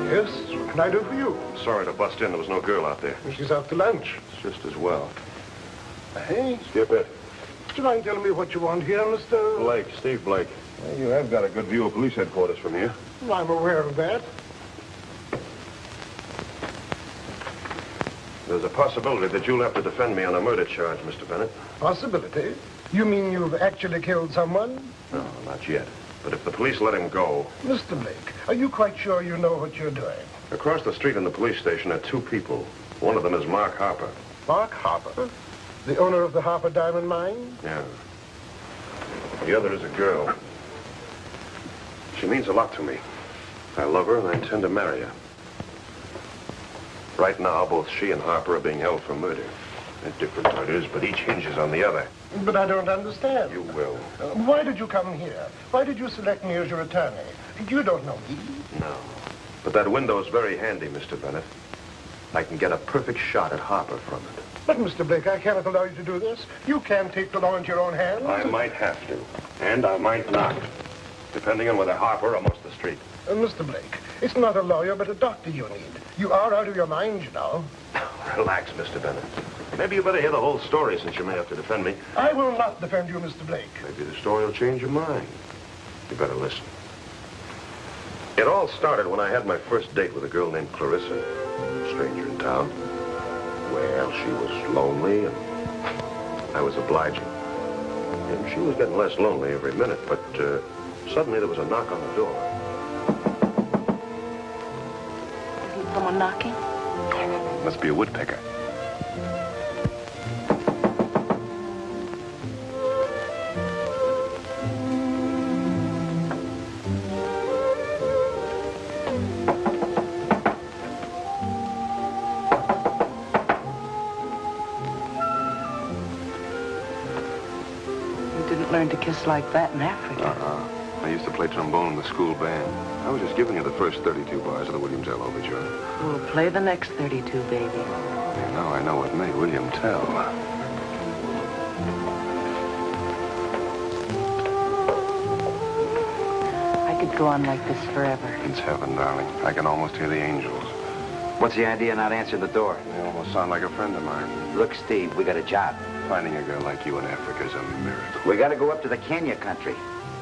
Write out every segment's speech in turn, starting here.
Yes, what can I do for you? Sorry to bust in. There was no girl out there. She's out to lunch. It's just as well. Hey, Skip it. would you mind telling me what you want here, Mr. Blake, Steve Blake. Well, you have got a good view of police headquarters from here. Well, I'm aware of that. There's a possibility that you'll have to defend me on a murder charge, Mr. Bennett. Possibility? You mean you've actually killed someone? No, not yet. But if the police let him go... Mr. Blake, are you quite sure you know what you're doing? Across the street in the police station are two people. One of them is Mark Harper. Mark Harper? The owner of the Harper Diamond Mine? Yeah. The other is a girl. She means a lot to me. I love her and I intend to marry her. Right now, both she and Harper are being held for murder. They're different murders, but each hinges on the other. But I don't understand. You will. Why did you come here? Why did you select me as your attorney? You don't know me. No. But that window is very handy, Mr. Bennett. I can get a perfect shot at Harper from it. But, Mr. Blake, I cannot allow you to do this. You can't take the law into your own hands. I might have to. And I might not. Depending on whether Harper or most of the street. Mr. Blake, it's not a lawyer, but a doctor you need. You are out of your mind, you know. Relax, Mr. Bennett. Maybe you better hear the whole story since you may have to defend me. I will not defend you, Mr. Blake. Maybe the story will change your mind. You better listen. It all started when I had my first date with a girl named Clarissa, a stranger in town. Well, she was lonely, and I was obliging. And she was getting less lonely every minute, but suddenly there was a knock on the door. Isn't someone knocking? Must be a woodpecker. Learn to kiss like that in Africa. I used to play trombone in the school band. I was just giving you the first 32 bars of the William Tell Overture. We'll play the next 32, baby. Now I know what made William Tell. I could go on like this forever. It's heaven, darling. I can almost hear the angels. What's the idea of not answering the door? They almost sound like a friend of mine. Look, Steve, we got a job. Finding a girl like you in Africa is a miracle. We got to go up to the Kenya country.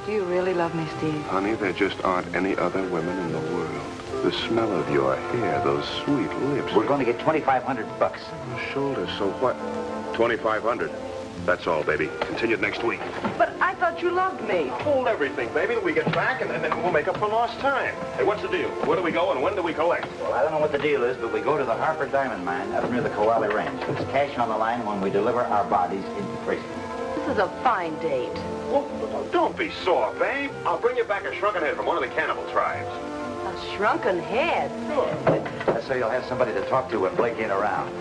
Do you really love me, Steve? Honey, there just aren't any other women in the world. The smell of your hair, those sweet lips. We're going to get $2,500. On the shoulders, so what? 2,500. That's all, baby. Continued next week. But I thought you loved me. Hold everything, baby, till we get back, and then we'll make up for lost time. Hey, what's the deal? Where do we go, and when do we collect? Well, I don't know what the deal is, but we go to the Harper Diamond Mine up near the Koali Range. There's cash on the line when we deliver our bodies into prison. This is a fine date. Well, don't be sore, babe. I'll bring you back a shrunken head from one of the cannibal tribes. A shrunken head? Sure. That's so you'll have somebody to talk to when Blake ain't around.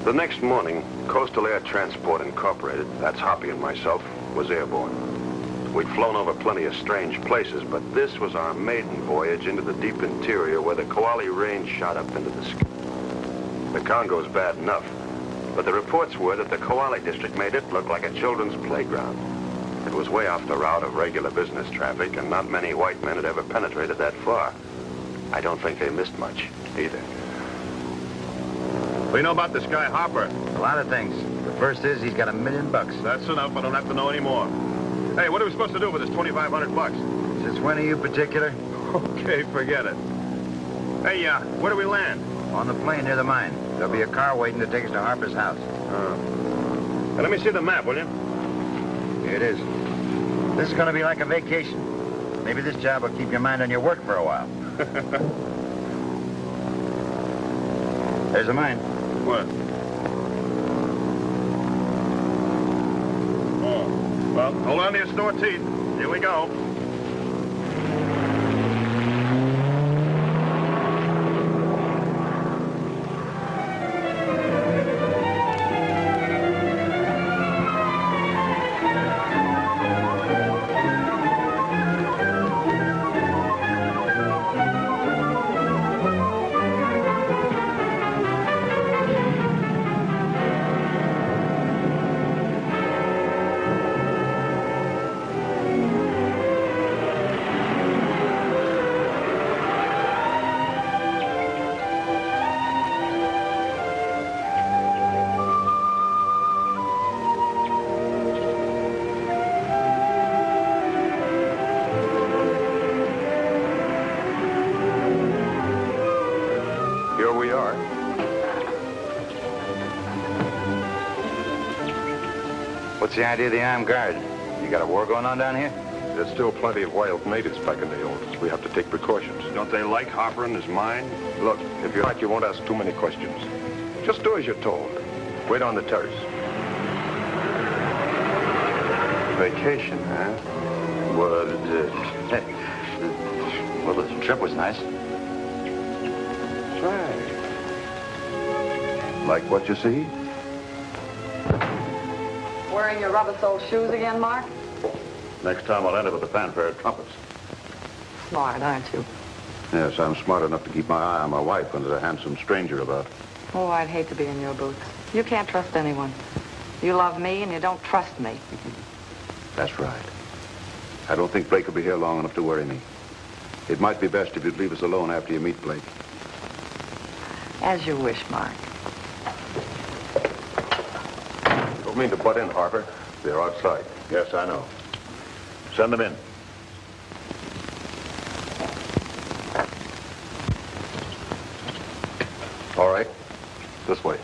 The next morning, Coastal Air Transport Incorporated, that's Hoppy and myself, was airborne. We'd flown over plenty of strange places, but this was our maiden voyage into the deep interior where the Koali Range shot up into the sky. The Congo's bad enough, but the reports were that the Koali district made it look like a children's playground. It was way off the route of regular business traffic, and not many white men had ever penetrated that far. I don't think they missed much, either. What do you know about this guy, Harper? A lot of things. The first is he's got $1 million. That's enough. I don't have to know any more. Hey, what are we supposed to do with this $2,500? Since when are you particular? Okay, forget it. Hey, where do we land? On the plane near the mine. There'll be a car waiting to take us to Harper's house. Hey, let me see the map, will you? Here it is. This is going to be like a vacation. Maybe this job will keep your mind on your work for a while. There's a mine. What? Oh, well, hold on to your store teeth. Here we go. What's the idea of the armed guard? You got a war going on down here? There's still plenty of wild natives back in the Olds. We have to take precautions. Don't they like Harper and his mine? Look, if you like, you won't ask too many questions. Just do as you're told. Wait on the terrace. Vacation, huh? Well, well, the trip was nice. Right. Like what you see? Wearing your rubber-soled shoes again, Mark? Next time I'll enter with a fanfare of trumpets. Smart, aren't you? Yes, I'm smart enough to keep my eye on my wife when there's a handsome stranger about. Oh, I'd hate to be in your boots. You can't trust anyone. You love me and you don't trust me. That's right. I don't think Blake will be here long enough to worry me. It might be best if you'd leave us alone after you meet Blake. As you wish, Mark. Don't mean to butt in, Harper. They're outside. Yes, I know. Send them in. All right. This way.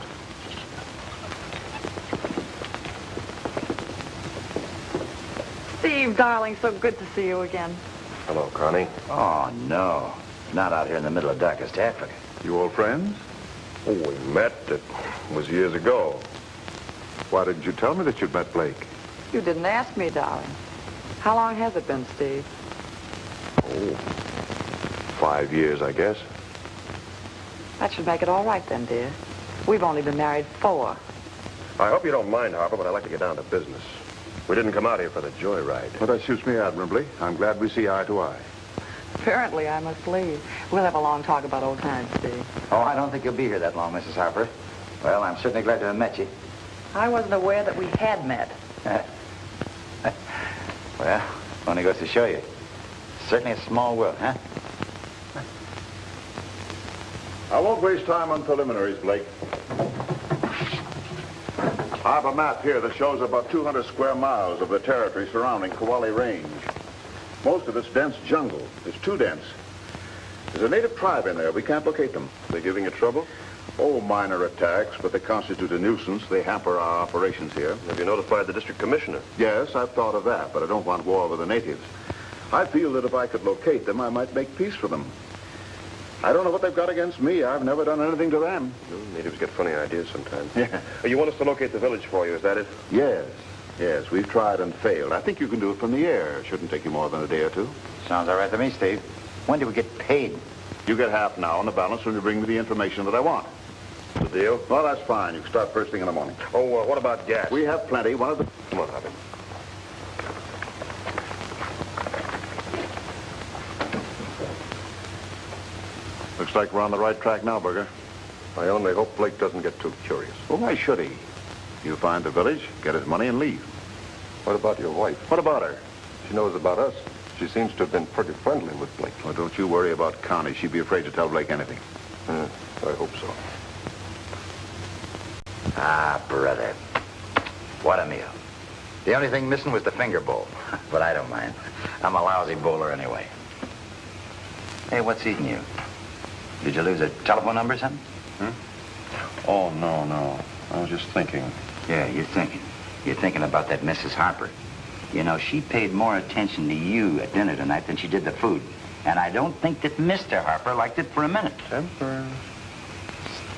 Steve, darling, so good to see you again. Hello, Connie. Oh, no. Not out here in the middle of darkest Africa. You old friends? Oh, we met. It was years ago. Why didn't you tell me that you'd met Blake? You didn't ask me, darling. How long has it been, Steve? Oh, 5 years, I guess. That should make it all right then, dear. We've only been married 4. I hope you don't mind, Harper, but I'd like to get down to business. We didn't come out here for the joyride. Well, that suits me admirably. I'm glad we see eye to eye. Apparently, I must leave. We'll have a long talk about old times, Steve. Oh, I don't think you'll be here that long, Mrs. Harper. Well, I'm certainly glad to have met you. I wasn't aware that we had met. Well, only goes to show you. Certainly a small world, huh? I won't waste time on preliminaries, Blake. I have a map here that shows about 200 square miles of the territory surrounding Kawali Range. Most of it's dense jungle. It's too dense. There's a native tribe in there. We can't locate them. They giving you trouble? Oh, minor attacks, but they constitute a nuisance. They hamper our operations here. Have you notified the district commissioner? Yes, I've thought of that, but I don't want war with the natives. I feel that if I could locate them, I might make peace for them. I don't know what they've got against me. I've never done anything to them. Natives get funny ideas sometimes. Yeah. You want us to locate the village for you, is that it? Yes. Yes, we've tried and failed. I think you can do it from the air. It shouldn't take you more than a day or two. Sounds all right to me, Steve. When do we get paid? You get half now, and the balance when you bring me the information that I want. The deal? Well, that's fine. You can start first thing in the morning. Oh, what about gas? We have plenty. One of the... Come on, Harvey. Looks like we're on the right track now, Burger. I only hope Blake doesn't get too curious. Well, why should he? You find the village, get his money, and leave. What about your wife? What about her? She knows about us. She seems to have been pretty friendly with Blake. Well, don't you worry about Connie. She'd be afraid to tell Blake anything. I hope so. Ah, brother. What a meal. The only thing missing was the finger bowl. But I don't mind. I'm a lousy bowler anyway. Hey, what's eating you? Did you lose a telephone number or something? Oh, no. I was just thinking. Yeah, you're thinking. You're thinking about that Mrs. Harper. You know, she paid more attention to you at dinner tonight than she did the food. And I don't think that Mr. Harper liked it for a minute. Temper.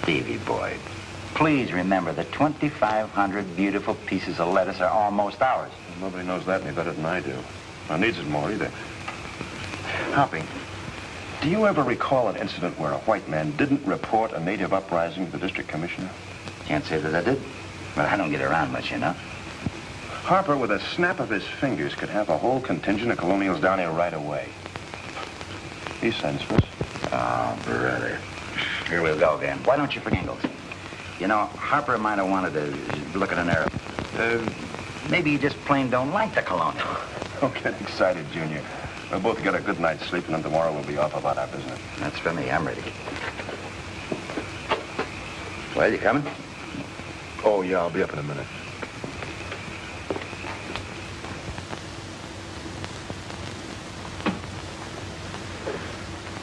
Stevie boy, please remember that 2,500 beautiful pieces of lettuce are almost ours. Well, nobody knows that any better than I do. Nor needs it more either. Hoppy, do you ever recall an incident where a white man didn't report a native uprising to the district commissioner? Can't say that I did, but I don't get around much, you know. Harper, with a snap of his fingers, could have a whole contingent of colonials down here right away. He's senseless. Oh, brother. Here we go again. Why don't you forget Ingalls? You know, Harper might have wanted to look at an Arab. Maybe he just plain don't like the colonial. Don't get excited, Junior. We'll both get a good night's sleep, and then tomorrow we'll be off about our business. That's for me. I'm ready. Well, you coming? Oh, yeah, I'll be up in a minute.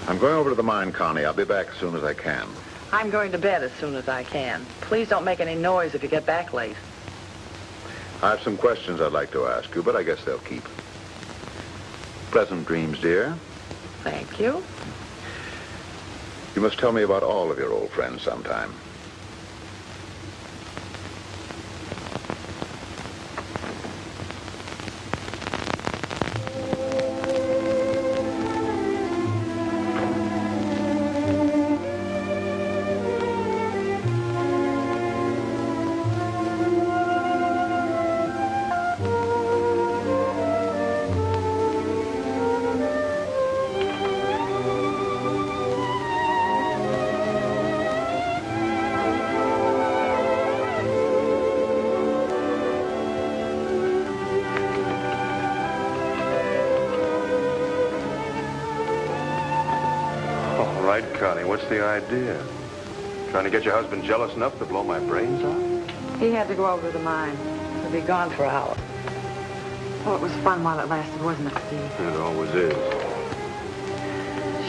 I'm going over to the mine, Connie. I'll be back as soon as I can. I'm going to bed as soon as I can. Please don't make any noise if you get back late. I have some questions I'd like to ask you, but I guess they'll keep. Pleasant dreams, dear. Thank you. You must tell me about all of your old friends sometime. All right, Connie, what's the idea? Trying to get your husband jealous enough to blow my brains out? He had to go over to the mine. He'll be gone for an hour. Oh, it was fun while it lasted, wasn't it, Steve? It always is.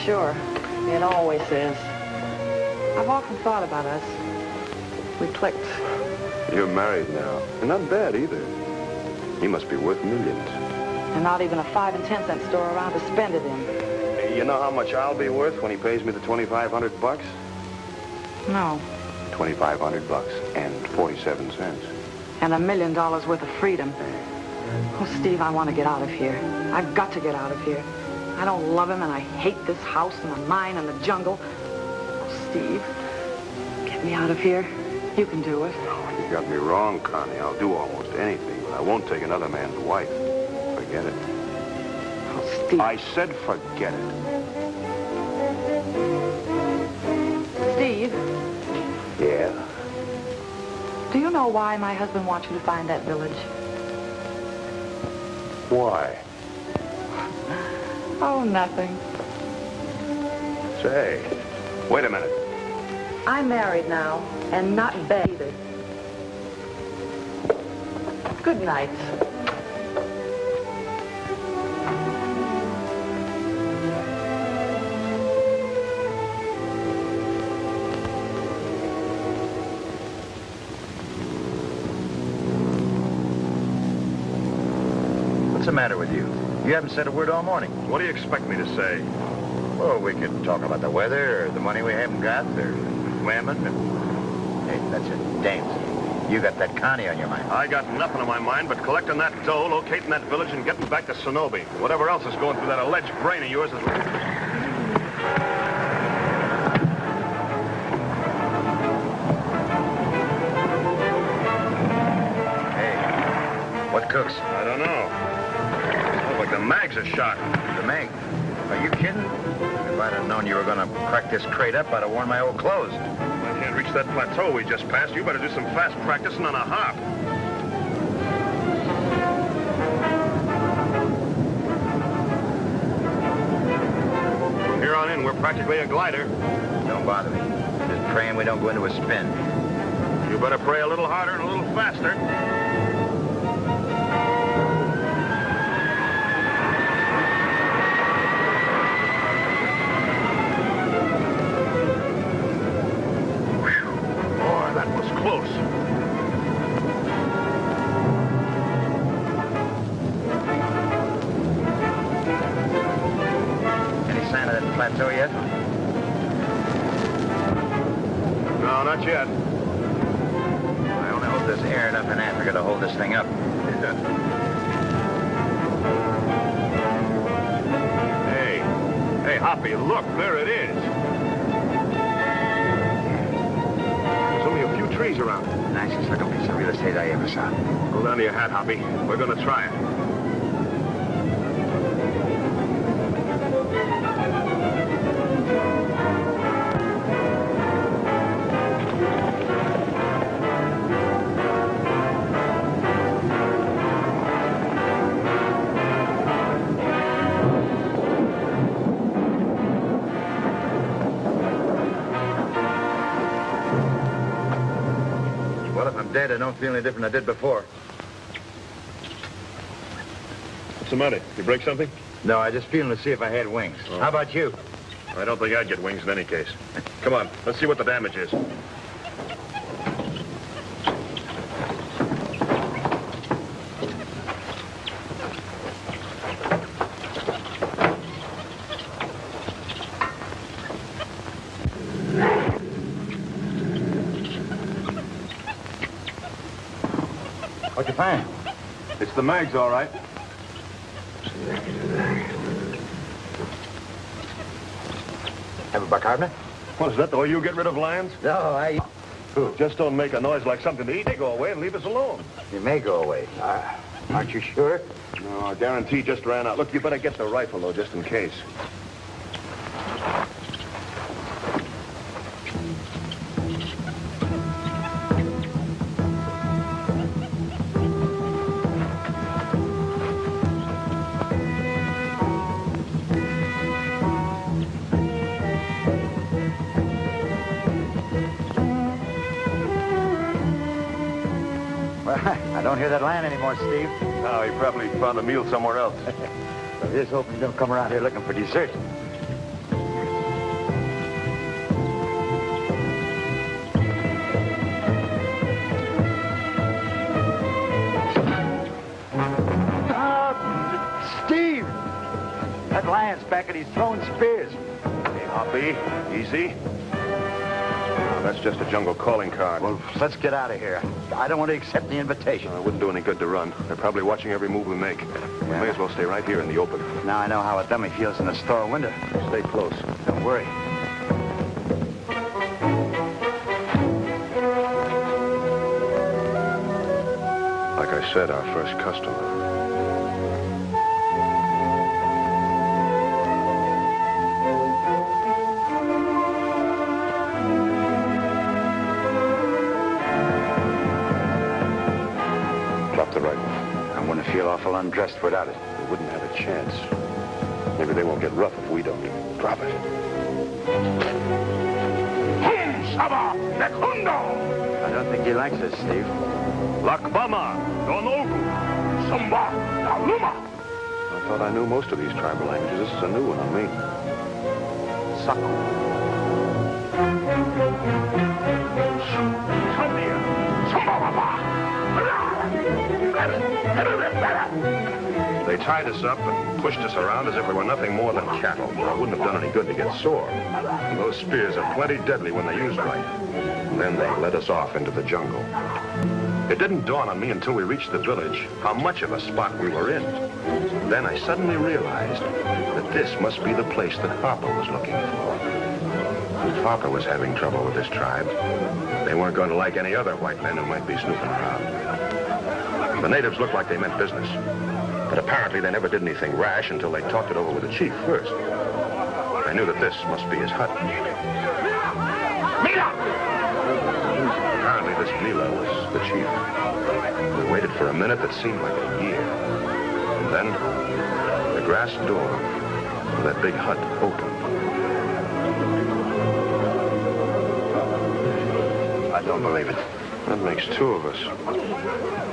Sure. It always is. I've often thought about us. We clicked. You're married now. And not bad either. He must be worth millions. And not even a 5 and 10 cent store around to spend it in. Hey, you know how much I'll be worth when he pays me the $2,500? No. $2,500 and 47 cents. And $1 million worth of freedom. Oh, Steve, I want to get out of here. I've got to get out of here. I don't love him, and I hate this house and the mine and the jungle. Oh, Steve, get me out of here. You can do it. Oh, you got me wrong, Connie. I'll do almost anything, but I won't take another man's wife. Forget it. Oh, Steve. I said forget it. Steve, Yeah? do you know why my husband wants you to find that village? Why? Oh, nothing. Say, wait a minute. I'm married now, and not bad either. Good night. What's the matter with you? You haven't said a word all morning. What do you expect me to say? Well, we could talk about the weather, or the money we haven't got, or women. Hey, that's it. Dames. You got that Connie on your mind. I got nothing on my mind but collecting that dough, locating that village, and getting back to Sonobe. Whatever else is going through that alleged brain of yours is... Hey, what cooks? I don't know. Smells like the mags are shot. The Meg. Are you kidding? If I'd have known you were going to crack this crate up, I'd have worn my old clothes. I can't reach that plateau we just passed. You better do some fast practicing on a hop. From here on in, we're practically a glider. Don't bother me. Just praying we don't go into a spin. You better pray a little harder and a little faster. Boy, that was close. Any sign of that plateau yet? No, not yet. I only hope there's air enough in Africa to hold this thing up. Hey, Hoppy, look, there it is. There's only a few trees around. Nicest looking piece of real estate I ever saw. Hold on to your hat, Hoppy. We're gonna try it. Well, if I'm dead, I don't feel any different than I did before. What's the matter? You break something? No, I just feeling to see if I had wings. Oh. How about you? I don't think I'd get wings in any case. Come on, let's see what the damage is. What'd you find? It's the mags, all right. Have a bicarbonate? What, is that the way you get rid of lions? No, I... Just don't make a noise like something to eat. They go away and leave us alone. You may go away. Aren't you sure? No, I guarantee just ran out. Look, you better get the rifle, though, just in case. I don't hear that lion anymore, Steve. No, he probably found a meal somewhere else. I just hope he don't come around here looking for dessert. Steve! That lion's back and he's throwing spears. Hey, Hoppy, easy. Oh, that's just a jungle calling card. Well, let's get out of here. I don't want to accept the invitation. It wouldn't do any good to run. They're probably watching every move we make. We may as well stay right here in the open. Now I know how a dummy feels in the store window. Stay close. Don't worry. Like I said, our first customer. Drop the rifle. I'm going to feel awful undressed without it. We wouldn't have a chance. Maybe they won't get rough if we don't. Drop it. I don't think he likes us, Steve. Lakbama, Donogu, Samba, Naluma. I thought I knew most of these tribal languages. This is a new one on me. Saku. They tied us up and pushed us around as if we were nothing more than cattle. It wouldn't have done any good to get sore. Those spears are plenty deadly when they're used right. And then they led us off into the jungle. It didn't dawn on me until we reached the village how much of a spot we were in. Then I suddenly realized that this must be the place that Harper was looking for. Harper was having trouble with this tribe. They weren't going to like any other white men who might be snooping around. The natives looked like they meant business. But apparently they never did anything rash until they talked it over with the chief first. I knew that this must be his hut. Mila! Apparently this Mila was the chief. We waited for a minute that seemed like a year. And then the grass door of that big hut opened. I don't believe it. That makes two of us.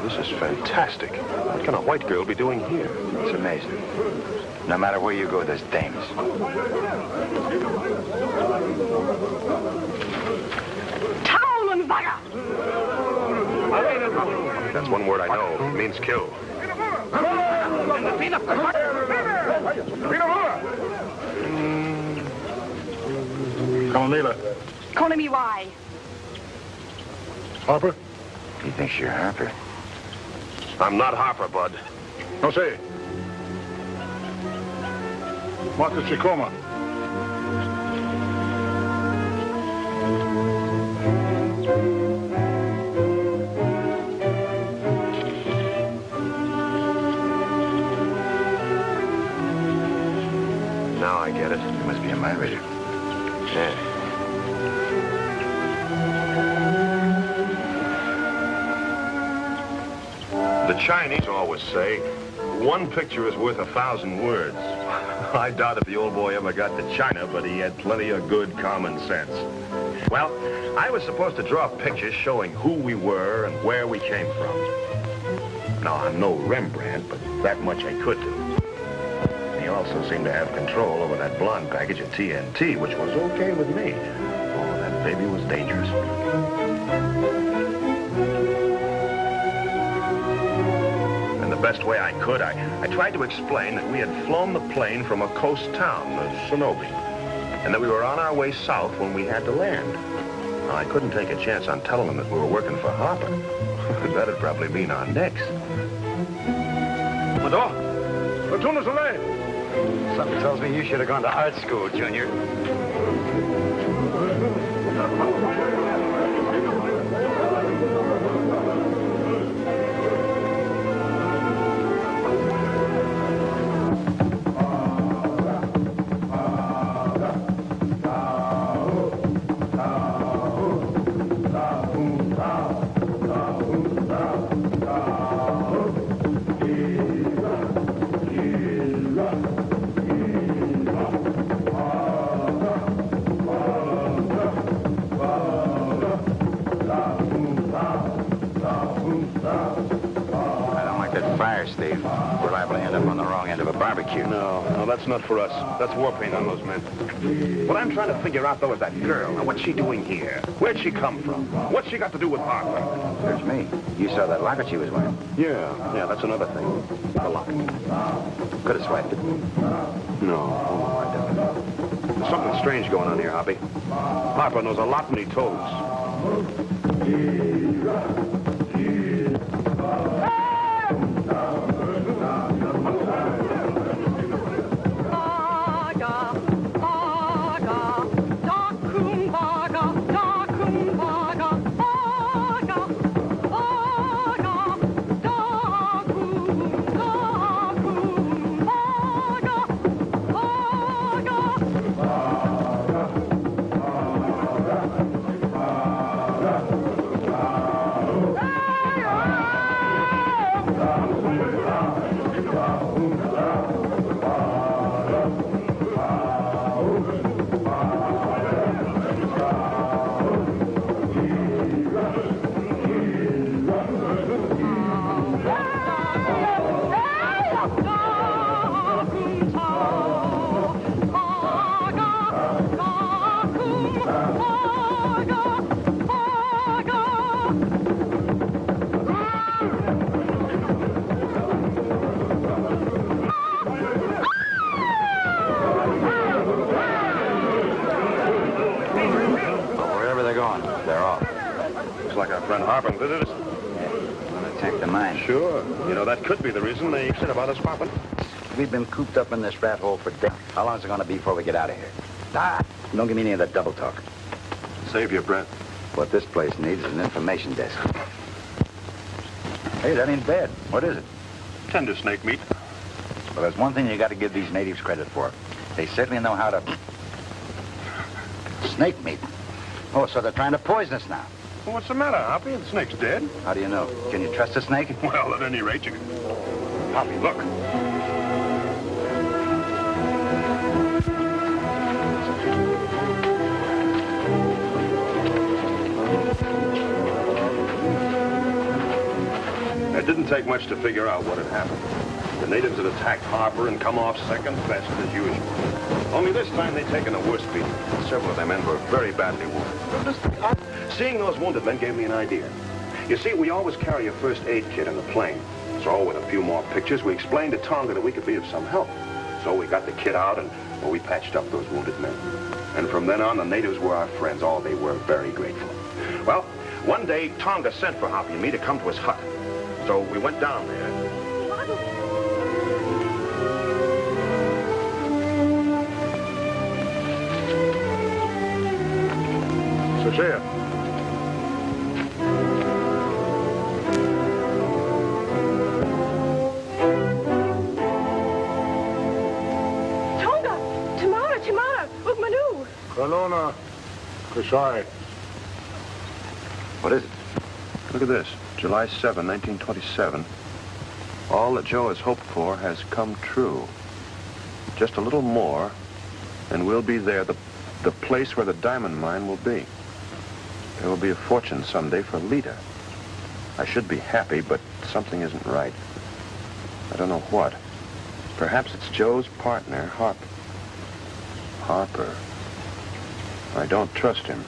This is fantastic. What can a white girl be doing here? It's amazing. No matter where you go, there's dames. That's one word I know. It means kill. Colonela. Calling me why? Harper? He thinks you're Harper. I'm not Harper, Bud. No sé. Marcus Chicoma. Now I get it. He must be a migrator. Yeah. The Chinese always say, one picture is worth 1,000 words. I doubt if the old boy ever got to China, but he had plenty of good common sense. Well, I was supposed to draw pictures showing who we were and where we came from. Now, I'm no Rembrandt, but that much I could do. He also seemed to have control over that blonde package of TNT, which was okay with me. Oh, that baby was dangerous. And the best way I could, I tried to explain that we had flown the plane from a coast town, Sonobe, and that we were on our way south when we had to land. Now, I couldn't take a chance on telling them that we were working for Harper. That'd probably mean our necks. Mador, Platoon Soleil. Something tells me you should have gone to art school, Junior. Steve. We're liable to end up on the wrong end of a barbecue. No, that's not for us. That's war paint on those men. What I'm trying to figure out, though, is that girl. Now, what's she doing here? Where'd she come from? What's she got to do with Harper? Search me. You saw that locket she was wearing. Yeah, that's another thing. The locket. Could have swiped it. No, I don't. There's something strange going on here, Hoppy. Harper knows a lot when he toes. Like our friend Harper visited us. Want to attack the mine? Sure. You know, that could be the reason they said about us popping. We've been cooped up in this rat hole for days. How long is it going to be before we get out of here? Don't give me any of that double talk. Save your breath. What this place needs is an information desk. Hey, that ain't bad. What is it? Tender snake meat. Well, there's one thing you got to give these natives credit for. They certainly know how to... Snake meat. Oh, so they're trying to poison us now. Well, what's the matter, Hoppy? The snake's dead. How do you know? Can you trust a snake? Well, at any rate, you can... Hoppy, look. It didn't take much to figure out what had happened. The natives had attacked Harper and come off second best as usual. Only this time they'd taken a worse beating. Several of their men were very badly wounded. Seeing those wounded men gave me an idea. You see, we always carry a first aid kit in the plane. So, with a few more pictures, we explained to Tonga that we could be of some help. So we got the kit out and, well, we patched up those wounded men. And from then on, the natives were our friends. Oh, they were very grateful. Well, one day, Tonga sent for Hoppy and me to come to his hut. So we went down there. Here. Tonga! Tamara! Ugmanu! Kalona. Kashai. What is it? Look at this. July 7, 1927. All that Joe has hoped for has come true. Just a little more, and we'll be there, the place where the diamond mine will be. There will be a fortune someday for Lita. I should be happy, but something isn't right. I don't know what. Perhaps it's Joe's partner, Harper. I don't trust him.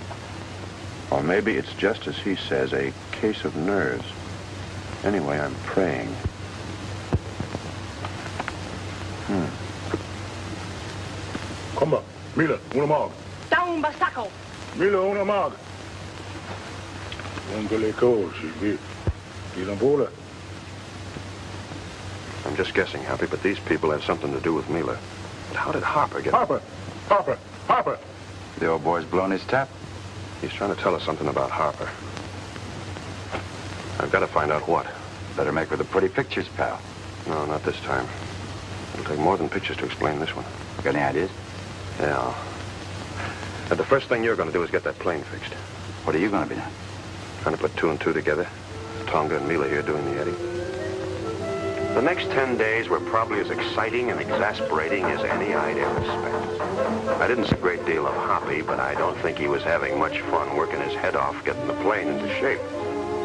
Or maybe it's just as he says, a case of nerves. Anyway, I'm praying. Come on. Mila, una mag. Down Basako! Mila, una mag. Uncle Echo, she's He's on board. I'm just guessing, Happy, but these people had something to do with Mila. But how did Harper get... Harper! The old boy's blown his top. He's trying to tell us something about Harper. I've got to find out what. Better make for the pretty pictures, pal. No, not this time. It'll take more than pictures to explain this one. Got any ideas? Yeah. And the first thing you're going to do is get that plane fixed. What are you going to be doing? Trying to put two and two together. Tonga and Mila here doing the Eddie. The next 10 days were probably as exciting and exasperating as any I'd ever spent. I didn't see a great deal of Hoppy, but I don't think he was having much fun working his head off getting the plane into shape.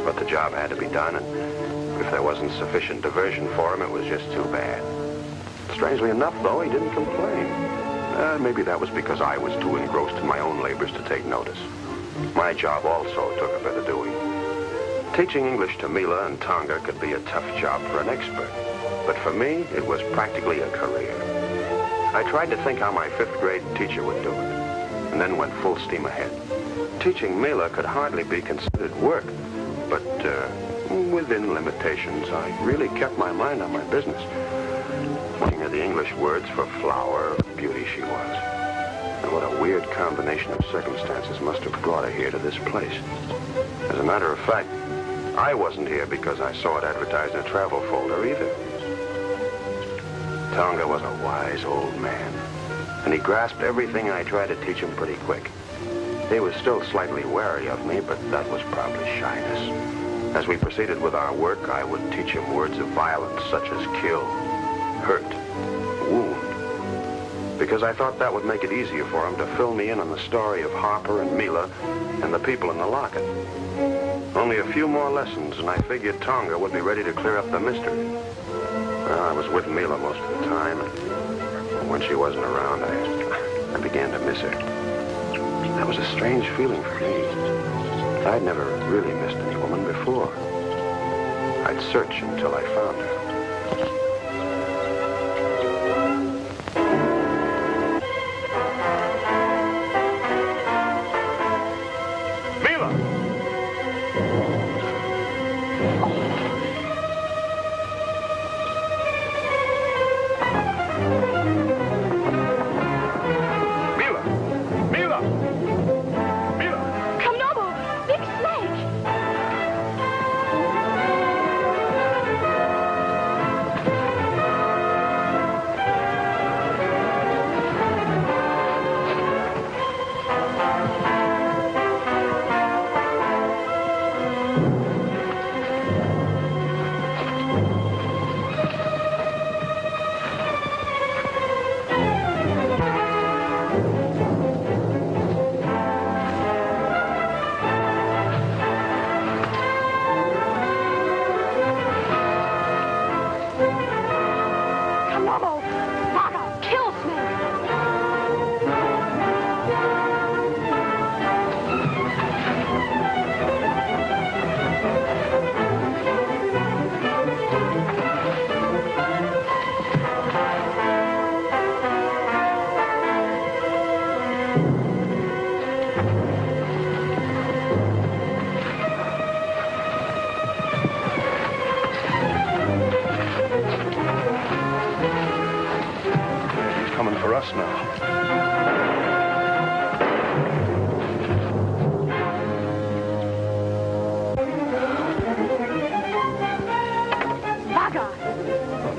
But the job had to be done, and if there wasn't sufficient diversion for him, it was just too bad. Strangely enough, though, he didn't complain. Maybe that was because I was too engrossed in my own labors to take notice. My job also took a bit of doing. Teaching English to Mila and Tonga could be a tough job for an expert, but for me, it was practically a career. I tried to think how my fifth-grade teacher would do it, and then went full steam ahead. Teaching Mila could hardly be considered work, but within limitations, I really kept my mind on my business. Looking at the English words for flower, beauty she was. And what a weird combination of circumstances must have brought her here to this place. As a matter of fact, I wasn't here because I saw it advertised in a travel folder either. Tonga was a wise old man, and he grasped everything I tried to teach him pretty quick. He was still slightly wary of me, but that was probably shyness. As we proceeded with our work, I would teach him words of violence such as kill, hurt, wound, because I thought that would make it easier for him to fill me in on the story of Harper and Mila and the people in the locket. Only a few more lessons, and I figured Tonga would be ready to clear up the mystery. Well, I was with Mila most of the time, and when she wasn't around, I began to miss her. That was a strange feeling for me. I'd never really missed any woman before. I'd search until I found her.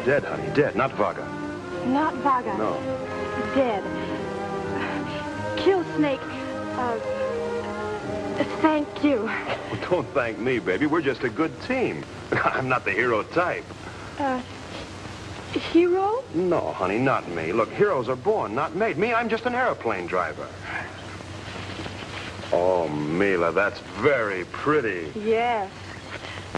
Dead, honey, dead, not Vaga. Not Vaga. No. Dead. Kill Snake. Thank you. Well, don't thank me, baby. We're just a good team. I'm not the hero type. Hero? No, honey, not me. Look, heroes are born, not made. Me, I'm just an airplane driver. Oh, Mila, that's very pretty. Yes.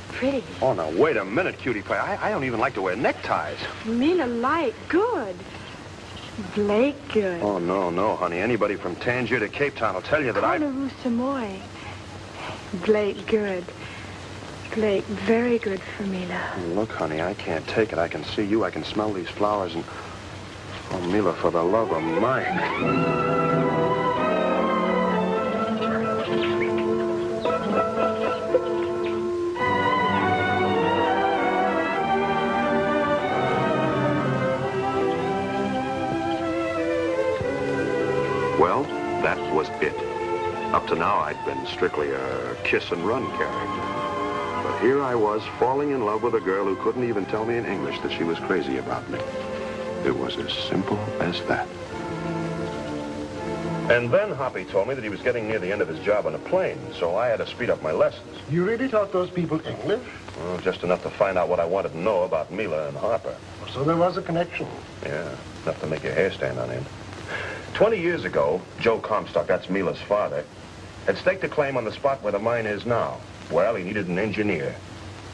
Pretty. Oh, now, wait a minute, cutie pie. I don't even like to wear neckties. Mina Light, good. Blake, good. Oh, no, honey. Anybody from Tangier to Cape Town will tell you that Honolulu, Samoy. Blake, good. Blake, very good for Mila. Look, honey, I can't take it. I can see you. I can smell these flowers and... Oh, Mila, for the love of Mike. That was it. Up to now, I'd been strictly a kiss-and-run character. But here I was, falling in love with a girl who couldn't even tell me in English that she was crazy about me. It was as simple as that. And then Hoppy told me that he was getting near the end of his job on a plane, so I had to speed up my lessons. You really taught those people English? Well, just enough to find out what I wanted to know about Mila and Harper. So there was a connection. Yeah, enough to make your hair stand on end. 20 years ago, Joe Comstock, that's Mila's father, had staked a claim on the spot where the mine is now. Well, he needed an engineer.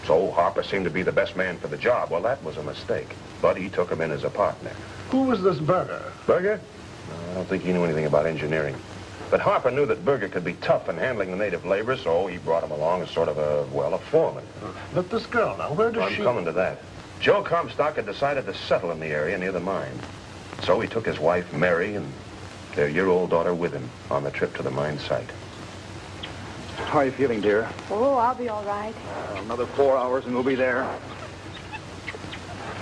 So Harper seemed to be the best man for the job. Well, that was a mistake. But he took him in as a partner. Who was this Berger? Berger? I don't think he knew anything about engineering. But Harper knew that Berger could be tough in handling the native labor, so he brought him along as sort of a foreman. But this girl, now, where does I'm she... coming to that. Joe Comstock had decided to settle in the area near the mine. So he took his wife, Mary, and their year-old daughter with him on the trip to the mine site. How are you feeling, dear? Oh, I'll be all right. Another 4 hours and we'll be there.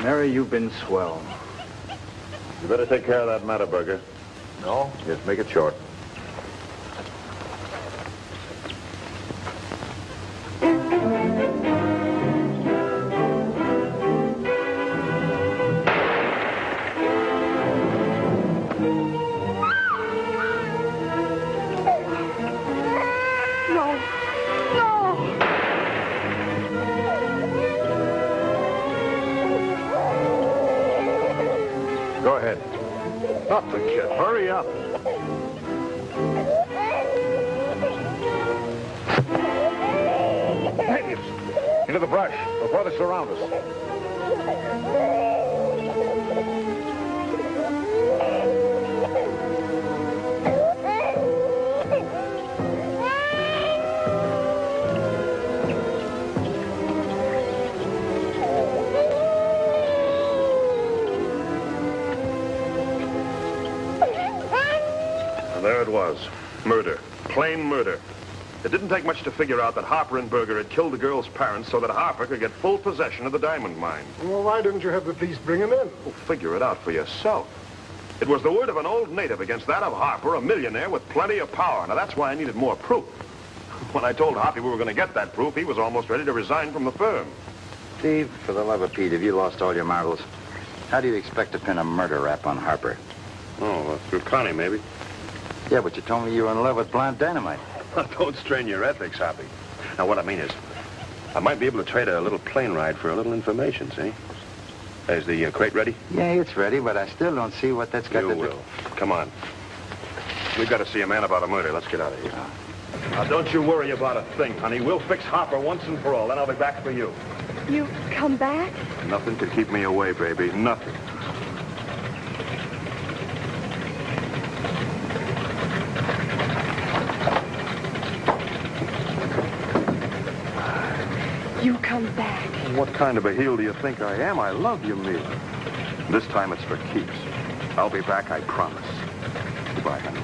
Mary, you've been swell. You better take care of that matter, Berger. No? Yes, make it short. Go ahead. Stop the kid. Hurry up. Natives! Into the brush before they surround us. And there it was. Murder. Plain murder. It didn't take much to figure out that Harper and Berger had killed the girl's parents so that Harper could get full possession of the diamond mine. Well, why didn't you have the police bring him in? Well, figure it out for yourself. It was the word of an old native against that of Harper, a millionaire with plenty of power. Now, that's why I needed more proof. When I told Hoppy we were going to get that proof, he was almost ready to resign from the firm. Steve, for the love of Pete, have you lost all your marbles? How do you expect to pin a murder rap on Harper? Oh, through Connie, maybe. Yeah, but you told me you were in love with Blonde Dynamite. Don't strain your ethics, Hoppy. Now, what I mean is, I might be able to trade a little plane ride for a little information, see? Is the crate ready? Yeah, it's ready, but I still don't see what that's got You to do. will. Come on. We've got to see a man about a murder. Let's get out of here. Now, don't you worry about a thing, honey. We'll fix Harper once and for all, then I'll be back for you. You come back? Nothing could keep me away, baby. Nothing. You come back. What kind of a heel do you think I am? I love you, Mila. This time it's for keeps. I'll be back, I promise. Goodbye, honey.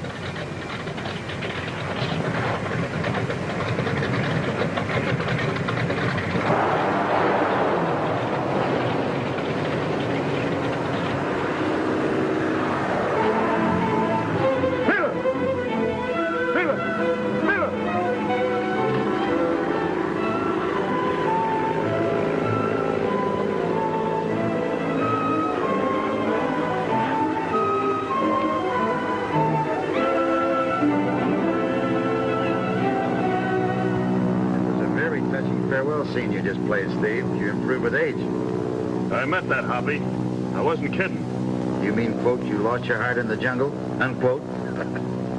Farewell scene you just played, Steve. You improve with age. I meant that, Hoppy. I wasn't kidding. You mean, quote, you lost your heart in the jungle, unquote?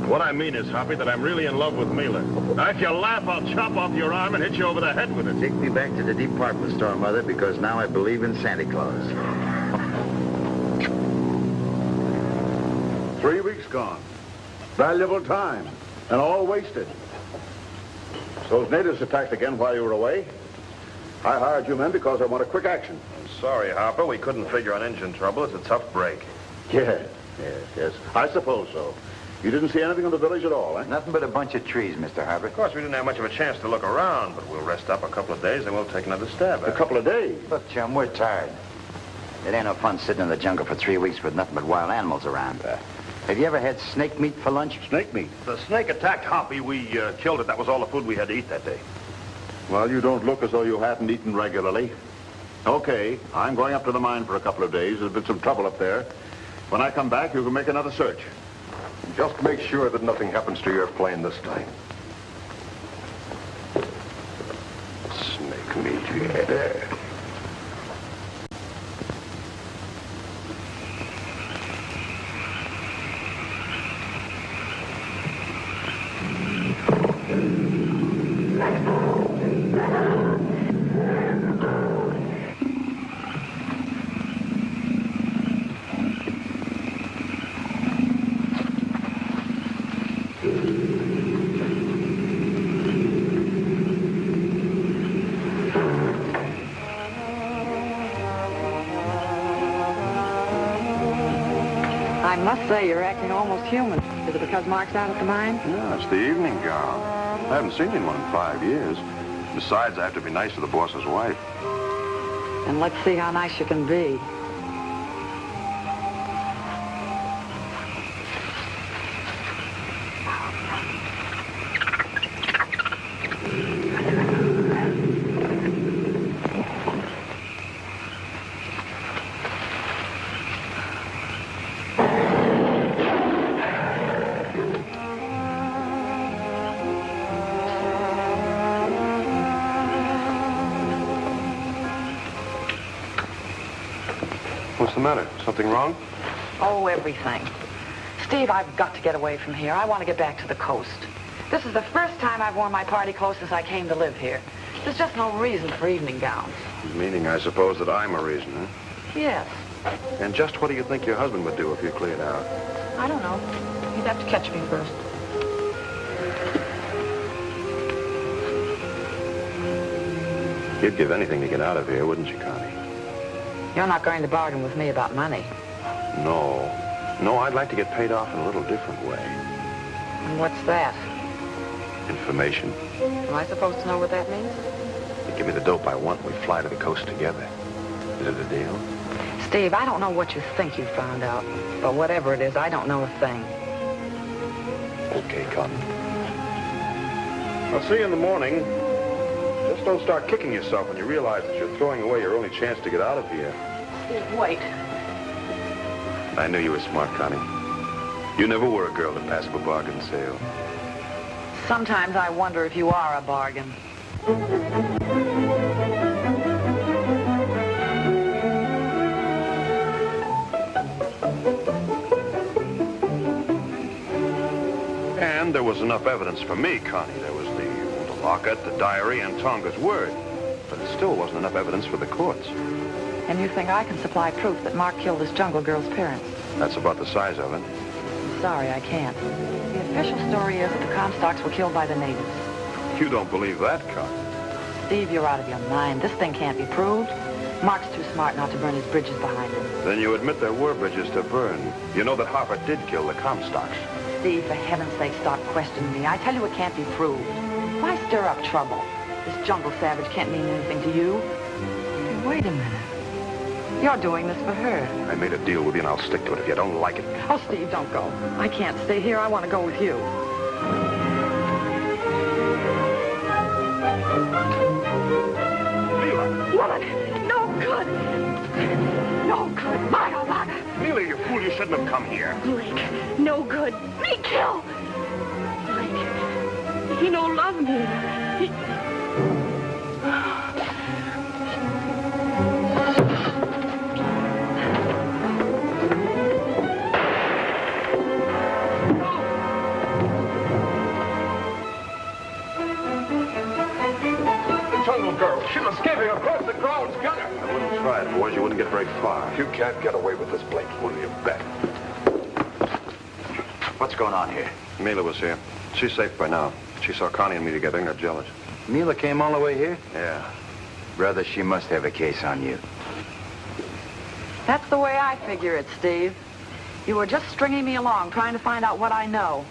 What I mean is, Hoppy, that I'm really in love with Mila. Now, if you laugh, I'll chop off your arm and hit you over the head with it. Take me back to the department store, Mother, because now I believe in Santa Claus. 3 weeks gone. Valuable time. And all wasted. Those natives attacked again while you were away. I hired you men because I want a quick action. I'm sorry, Harper. We couldn't figure on engine trouble. It's a tough break. Yes. I suppose so. You didn't see anything in the village at all, eh? Nothing but a bunch of trees, Mr. Harper. Of course, we didn't have much of a chance to look around, but we'll rest up a couple of days and we'll take another stab at A it. couple of days. Look, chum, we're tired. It ain't no fun sitting in the jungle for 3 weeks with nothing but wild animals around. Have you ever had snake meat for lunch? Snake meat? The snake attacked Hoppy. We killed it. That was all the food we had to eat that day. Well, you don't look as though you hadn't eaten regularly. Okay, I'm going up to the mine for a couple of days. There's been some trouble up there. When I come back, you can make another search. Just make sure that nothing happens to your plane this time. Snake meat, yeah. I must say, you're acting almost human. Is it because Mark's out at the mine? Yeah, it's the evening gown. I haven't seen anyone in 5 years. Besides, I have to be nice to the boss's wife. And let's see how nice you can be. What's the matter? Something wrong? Oh, everything. Steve, I've got to get away from here. I want to get back to the coast. This is the first time I've worn my party clothes since I came to live here. There's just no reason for evening gowns. Meaning, I suppose, that I'm a reason, huh? Yes. And just what do you think your husband would do if you cleared out? I don't know. He'd have to catch me first. You'd give anything to get out of here, wouldn't you, Connie? You're not going to bargain with me about money. No. No, I'd like to get paid off in a little different way. And what's that? Information. Am I supposed to know what that means? You give me the dope I want, we fly to the coast together. Is it a deal? Steve, I don't know what you think you found out. But whatever it is, I don't know a thing. Okay, Connie. I'll see you in the morning. Just don't start kicking yourself when you realize that you're throwing away your only chance to get out of here. Steve, wait. I knew you were smart, Connie. You never were a girl to pass up a bargain sale. Sometimes I wonder if you are a bargain. And there was enough evidence for me, Connie. There was the locket, the diary, and Tonga's word. But it still wasn't enough evidence for the courts. And you think I can supply proof that Mark killed his jungle girl's parents? That's about the size of it. I'm sorry, I can't. The official story is that the Comstocks were killed by the natives. You don't believe that, Connie. Steve, you're out of your mind. This thing can't be proved. Mark's too smart not to burn his bridges behind him. Then you admit there were bridges to burn. You know that Harper did kill the Comstocks. Steve, for heaven's sake, stop questioning me. I tell you it can't be proved. Why stir up trouble? This jungle savage can't mean anything to you. Hey, wait a minute. You're doing this for her. I made a deal with you, and I'll stick to it if you don't like it. Oh, Steve, don't go. I can't stay here. I want to go with you. Mila! Woman, no good. No good. Mara, Mara. Mila, you fool, you shouldn't have come here. Blake, no good. Me kill. Blake, he no love me. Jungle girl, she was escaping across the grounds. Got her. I wouldn't try it, boys. You wouldn't get very far. You can't get away with this, Blake. Will you bet? What's going on here? Mila was here. She's safe by now. She saw Connie and me together and got jealous. Mila came all the way here? Yeah. Brother, she must have a case on you. That's the way I figure it, Steve. You were just stringing me along, trying to find out what I know.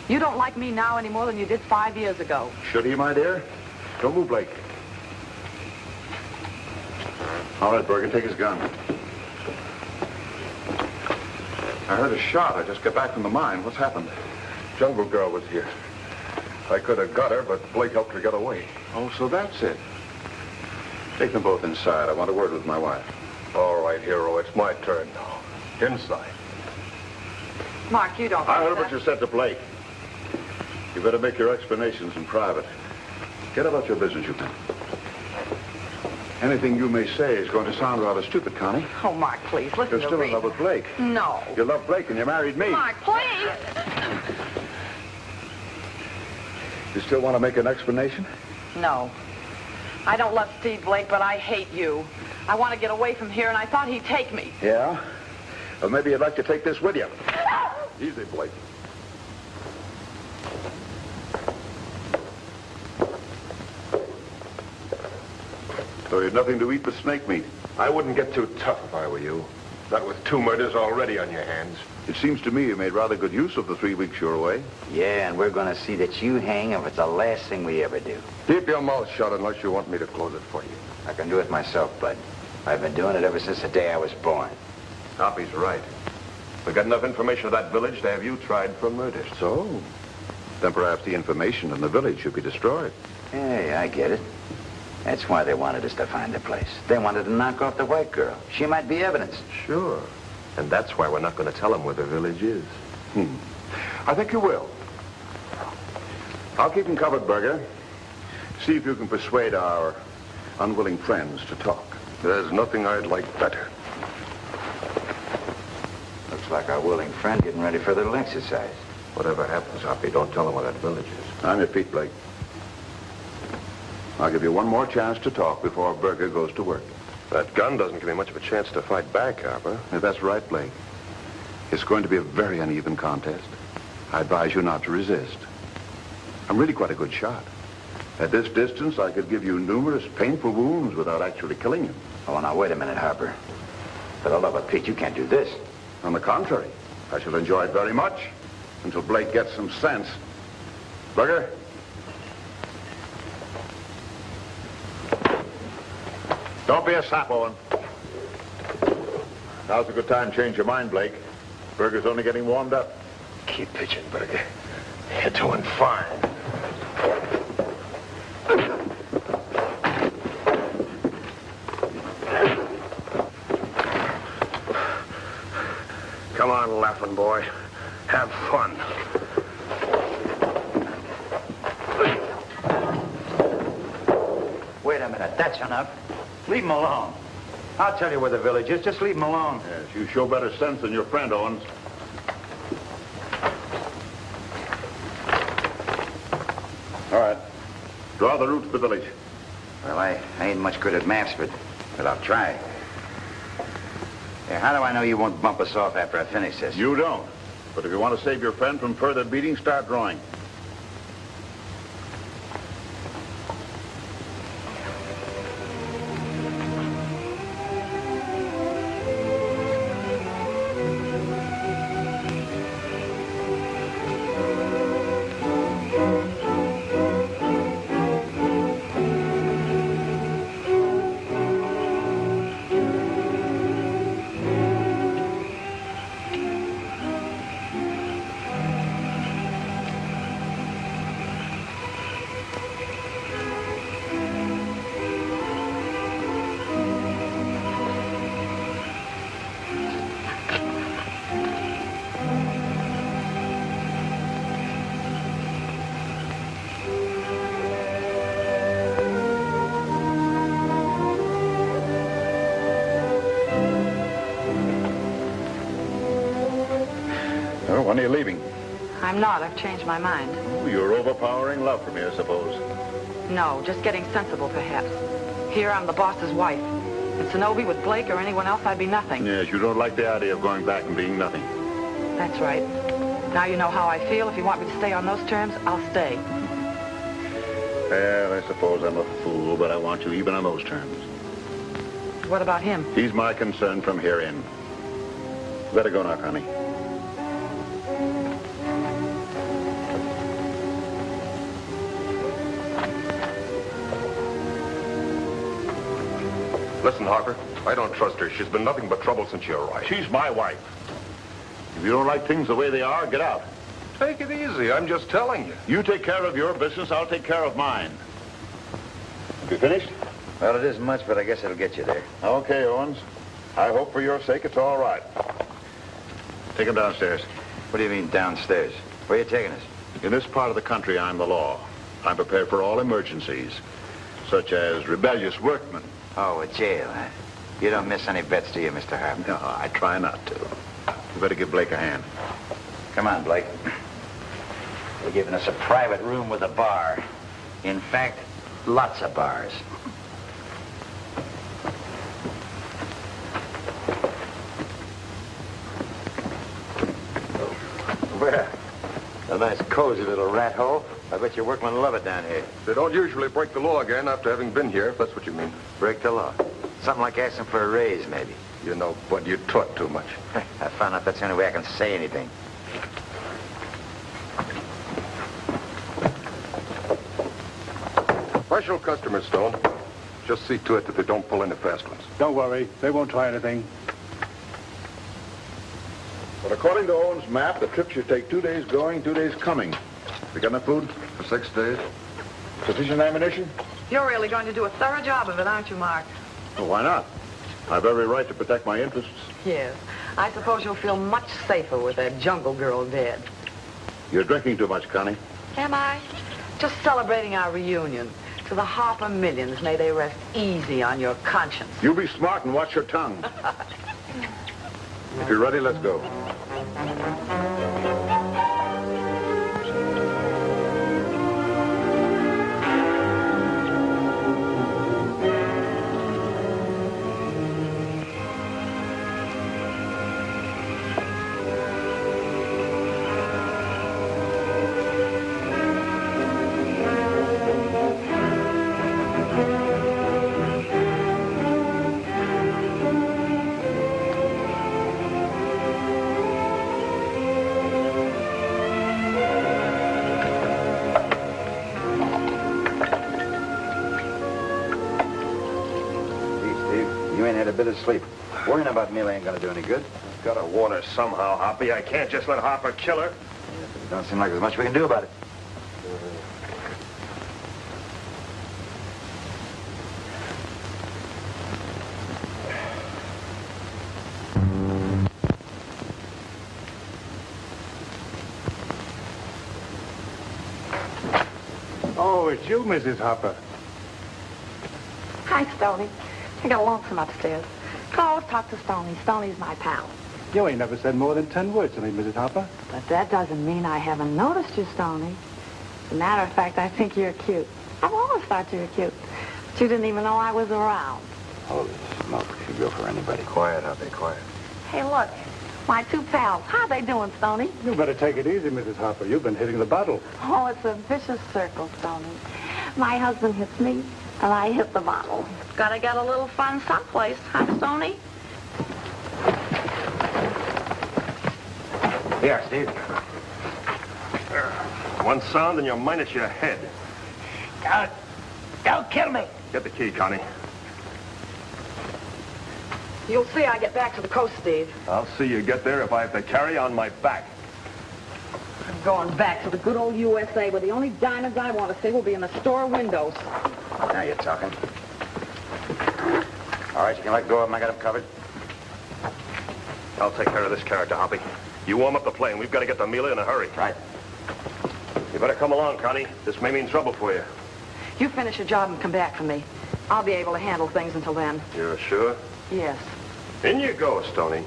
You don't like me now any more than you did 5 years ago. Should he, my dear? Don't move, Blake. All right, Bergen, take his gun. I heard a shot. I just got back from the mine. What's happened? Jungle Girl was here. I could have got her, but Blake helped her get away. Oh, so that's it. Take them both inside. I want a word with my wife. All right, hero, it's my turn now. Inside. Mark, you don't I think heard that. what you said to Blake. You better make your explanations in private. Get about your business, you can. Anything you may say is going to sound rather stupid, Connie. Oh, Mark, please, listen You're to still in reason. love with Blake. No. You love Blake and you married me. Mark, please. You still want to make an explanation? No. I don't love Steve Blake, but I hate you. I want to get away from here, and I thought he'd take me. Yeah? Well, maybe you'd like to take this with you. Easy, Blake. So you had nothing to eat but snake meat. I wouldn't get too tough if I were you. Not with 2 murders already on your hands. It seems to me you made rather good use of the 3 weeks you were away. Yeah, and we're going to see that you hang if it's the last thing we ever do. Keep your mouth shut unless you want me to close it for you. I can do it myself, Bud. I've been doing it ever since the day I was born. Hoppy's right. We got enough information of that village to have you tried for murder. So? Then perhaps the information in the village should be destroyed. Hey, I get it. That's why they wanted us to find the place. They wanted to knock off the white girl. She might be evidence. Sure. And that's why we're not going to tell them where the village is. I think you will. I'll keep them covered, Berger. See if you can persuade our unwilling friends to talk. There's nothing I'd like better. Looks like our willing friend getting ready for the little exercise. Whatever happens, Hoppy, don't tell them where that village is. On your feet, Blake. I'll give you one more chance to talk before Berger goes to work. That gun doesn't give me much of a chance to fight back, Harper. If that's right, Blake. It's going to be a very uneven contest. I advise you not to resist. I'm really quite a good shot. At this distance, I could give you numerous painful wounds without actually killing you. Oh, now, wait a minute, Harper. For the love of Pete, you can't do this. On the contrary, I shall enjoy it very much until Blake gets some sense. Berger? Don't be a sap, Owen. Now's a good time to change your mind, Blake. Berger's only getting warmed up. Keep pitching, Berger. You're doing fine. Come on, laughing boy. Have fun. Wait a minute. That's enough. Leave him alone. I'll tell you where the village is. Just leave him alone. Yes, you show better sense than your friend, Owens. All right. Draw the route to the village. Well, I ain't much good at maps, but I'll try. Hey, how do I know you won't bump us off after I finish this? You don't. But if you want to save your friend from further beating, start drawing. Well, when are you leaving? I'm not. I've changed my mind. Oh, your overpowering love for me, I suppose. No, just getting sensible, perhaps. Here, I'm the boss's wife. In Sonobe with Blake or anyone else, I'd be nothing. Yes, you don't like the idea of going back and being nothing. That's right. Now you know how I feel. If you want me to stay on those terms, I'll stay. Well, I suppose I'm a fool, but I want you even on those terms. What about him? He's my concern from here in. Better go now, Connie. Listen, Harper, I don't trust her. She's been nothing but trouble since you arrived. She's my wife. If you don't like things the way they are, get out. Take it easy. I'm just telling you. You take care of your business, I'll take care of mine. You finished? Well, it isn't much, but I guess it'll get you there. Okay, Owens. I hope for your sake it's all right. Take him downstairs. What do you mean, downstairs? Where are you taking us? In this part of the country, I'm the law. I'm prepared for all emergencies, such as rebellious workmen. Oh, a jail, huh? You don't miss any bets, do you, Mr. Harper? No, I try not to. You better give Blake a hand. Come on, Blake. They're giving us a private room with a bar. In fact, lots of bars. Well, a nice cozy little rat hole. I bet your workmen love it down here. They don't usually break the law again after having been here, if that's what you mean. Break the law. Something like asking for a raise, maybe. You know, but you talk too much. I found out that's the only way I can say anything. Special customers, Stone. Just see to it that they don't pull any fast ones. Don't worry. They won't try anything. But according to Owens' map, the trip should take 2 days going, 2 days coming. We got enough food? For 6 days? Sufficient ammunition? You're really going to do a thorough job of it, aren't you, Mark? Well, why not? I've every right to protect my interests. Yes. I suppose you'll feel much safer with that jungle girl dead. You're drinking too much, Connie. Am I? Just celebrating our reunion. To the Harper millions, may they rest easy on your conscience. You be smart and watch your tongue. If you're ready, let's go. You ain't had a bit of sleep. Worrying about Mila ain't gonna do any good. Gotta warn her somehow, Hoppy. I can't just let Harper kill her. It don't seem like there's much we can do about it. Oh, it's you, Mrs. Hopper. Hi, Stoney. I got lonesome upstairs. I always talk to Stoney. Stoney's my pal. You ain't never said more than 10 words to me, Mrs. Hopper. But that doesn't mean I haven't noticed you, Stoney. As a matter of fact, I think you're cute. I've always thought you were cute. But you didn't even know I was around. Holy smoke, you go for anybody. Quiet, Hoppy, quiet. Hey, look. My two pals. How they doing, Stoney? You better take it easy, Mrs. Hopper. You've been hitting the bottle. Oh, it's a vicious circle, Stoney. My husband hits me, and I hit the bottle. Gotta get a little fun someplace, huh, Stoney? Here, Steve. One sound and you're minus your head. Don't kill me. Get the key, Connie. You'll see I get back to the coast, Steve. I'll see you get there if I have to carry on my back. I'm going back to the good old USA where the only diamonds I want to see will be in the store windows. Now you're talking. All right, you can let go of them. I got them covered. I'll take care of this character, Hoppy. You warm up the plane. We've got to get to Mila in a hurry. Right. You better come along, Connie. This may mean trouble for you. You finish your job and come back for me. I'll be able to handle things until then. You're sure? Yes. In you go, Stoney.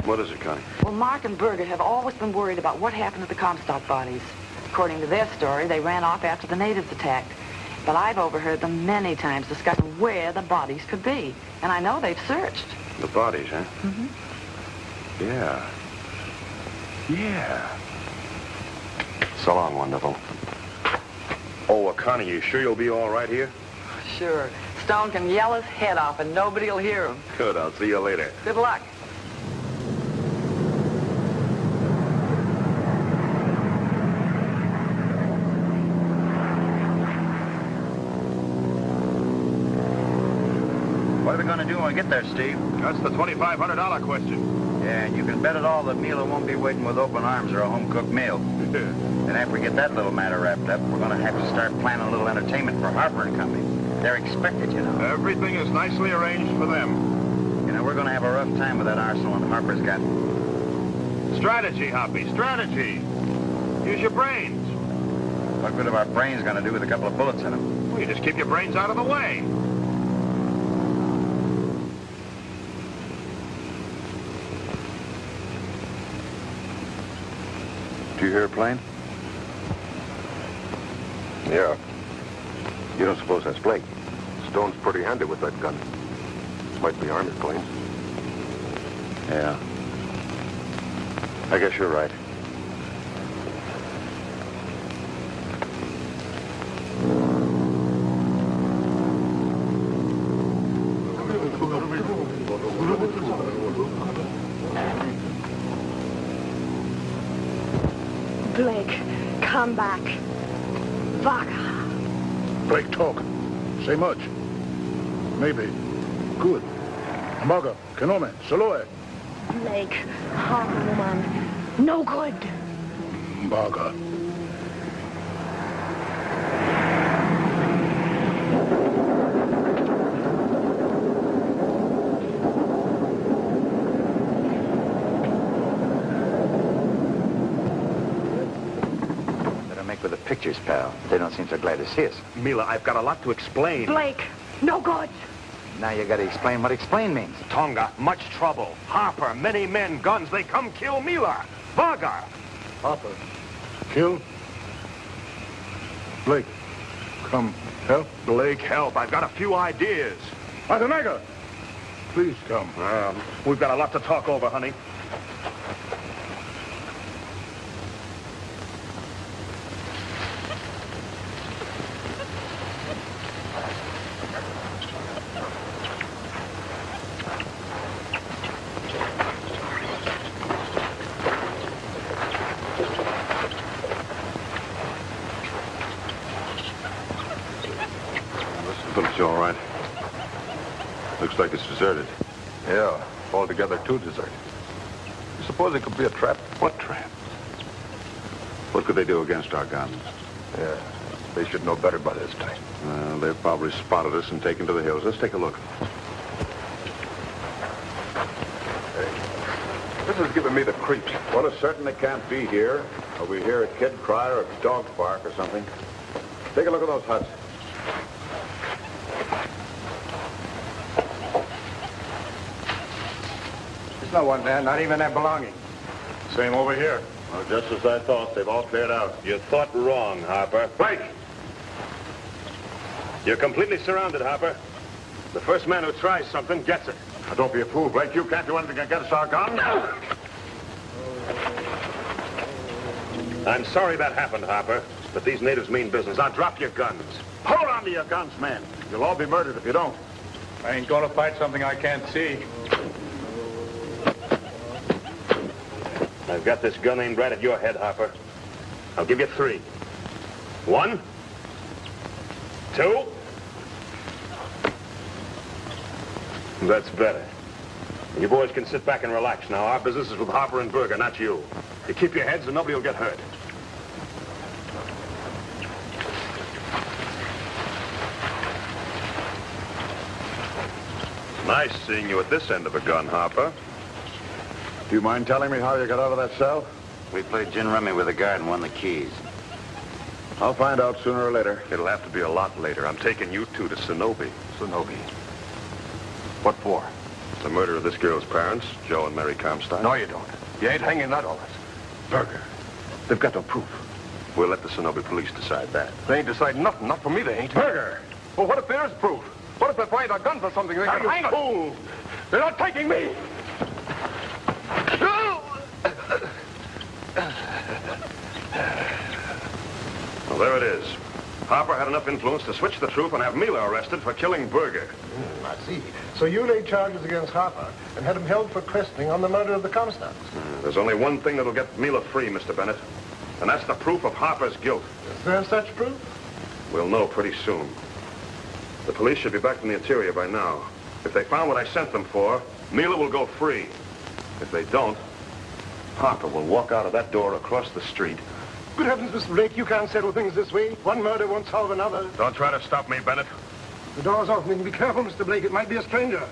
What is it, Connie? Well, Mark and Berger have always been worried about what happened to the Comstock bodies. According to their story, they ran off after the natives attacked. But I've overheard them many times discussing where the bodies could be. And I know they've searched. The bodies, huh? Mm-hmm. Yeah. Yeah. So long, wonderful. Oh, Connie, you sure you'll be all right here? Sure. Stone can yell his head off and nobody will hear him. Good. I'll see you later. Good luck. Why are we going to do when we get there, Steve? That's the $2,500 question. Yeah, and you can bet it all that Mila won't be waiting with open arms or a home-cooked meal. And after we get that little matter wrapped up, we're going to have to start planning a little entertainment for Harper and Company. They're expected, you know. Everything is nicely arranged for them. You know, we're going to have a rough time with that arsenal that Harper's got. Strategy, Hoppy, strategy. Use your brains. What good are our brains going to do with a couple of bullets in them? Well, you just keep your brains out of the way. Do you hear a plane? Yeah. You don't suppose that's Blake? Stone's pretty handy with that gun. Might be Army planes. Yeah. I guess you're right. Blake, come back. Vaga. Blake, talk. Say much. Maybe. Good. Maga, Kenome, Saloe. Blake, Harper woman. No good. Maga. With the pictures, pal. They don't seem so glad to see us. Mila, I've got a lot to explain. Blake, no good. Now you got to explain what explain means. Tonga, much trouble. Harper, many men, guns. They come kill Mila. Vaga. Harper. Kill. Blake. Come. Help. Blake, help. I've got a few ideas. Matanaga. Please come. We've got a lot to talk over, honey. You all right? Looks like it's deserted. Yeah, altogether too deserted. You suppose it could be a trap? What trap? What could they do against our guns? Yeah, they should know better by this time. They've probably spotted us and taken to the hills. Let's take a look. This is giving me the creeps. Well, it certainly can't be here. Or we hear a kid cry or a dog bark or something. Take a look at those huts. There's no one there, not even their belongings. Same over here. Well, just as I thought. They've all cleared out. You thought wrong, Harper. Blake! You're completely surrounded, Harper. The first man who tries something gets it. Now, don't be a fool, Blake. You can't do anything against our guns. I'm sorry that happened, Harper, but these natives mean business. Now drop your guns. Hold on to your guns, man. You'll all be murdered if you don't. I ain't gonna fight something I can't see. I've got this gun aimed right at your head, Harper. I'll give you 3. 1, 2. That's better. You boys can sit back and relax now. Our business is with Harper and Berger, not you. You keep your heads and nobody will get hurt. Nice seeing you at this end of a gun, Harper. Do you mind telling me how you got out of that cell? We played gin rummy with the guard and won the keys. I'll find out sooner or later. It'll have to be a lot later. I'm taking you two to Sonobe. Sonobe. What for? The murder of this girl's parents, Joe and Mary Comstock. No, you don't. You ain't hanging that on us. Berger. They've got no proof. We'll let the Sonobe police decide that. They ain't deciding nothing. Not for me, they ain't. Berger! Well, what if there is proof? What if they find our guns or something? They can hang us. Fool! They're not taking me! Well, there it is. Harper had enough influence to switch the truth and have Mila arrested for killing Berger. I see. So you laid charges against Harper and had him held for questioning on the murder of the Comstocks. There's only one thing that'll get Mila free, Mr. Bennett, and that's the proof of Harper's guilt. Is there such proof? We'll know pretty soon. The police should be back from the interior by now. If they found what I sent them for, Mila will go free. If they don't, Harper will walk out of that door across the street. Good heavens, Mr. Blake, you can't settle things this way. One murder won't solve another. Don't try to stop me, Bennett. The door's opening. Be careful, Mr. Blake. It might be a stranger.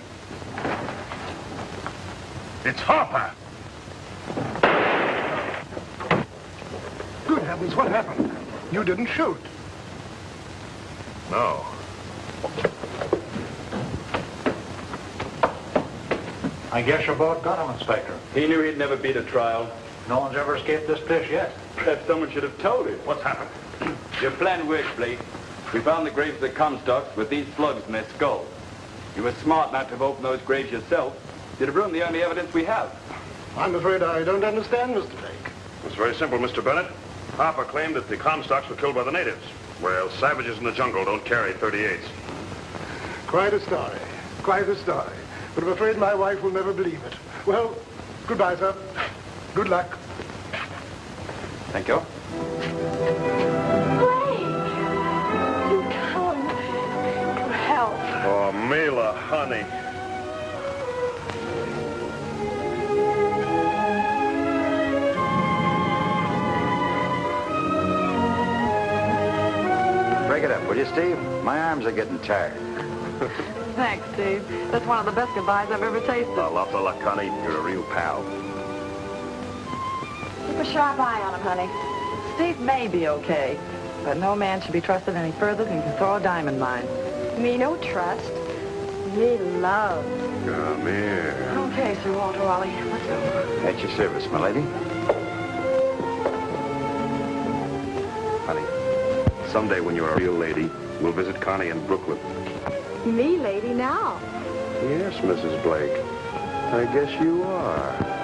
It's Harper! Good heavens, what happened? You didn't shoot. No. I guess your boat got him, Inspector. He knew he'd never beat a trial. No one's ever escaped this dish yet. Perhaps someone should have told him. What's happened? Your plan worked, Blake. We found the graves of the Comstocks with these slugs in their skulls. You were smart not to have opened those graves yourself. You'd have ruined the only evidence we have. I'm afraid I don't understand, Mr. Blake. It's very simple, Mr. Bennett. Harper claimed that the Comstocks were killed by the natives. Well, savages in the jungle don't carry .38s. Quite a story. Quite a story. But I'm afraid my wife will never believe it. Well, goodbye, sir. Good luck. Thank you. Blake! You come to help. Oh, Mila, honey. Break it up, will you, Steve? My arms are getting tired. Thanks, Steve. That's one of the best goodbyes I've ever tasted. A lot of luck, honey. You're a real pal. Keep a sharp eye on him, honey. Steve may be okay, but no man should be trusted any further than he can throw a diamond mine. Me no trust. Me love. Come here. Okay, Sir Walter Raleigh, let's go. At your service, my lady. Honey, someday when you're a real lady, we'll visit Connie in Brooklyn. Me lady now. Yes, Mrs. Blake. I guess you are.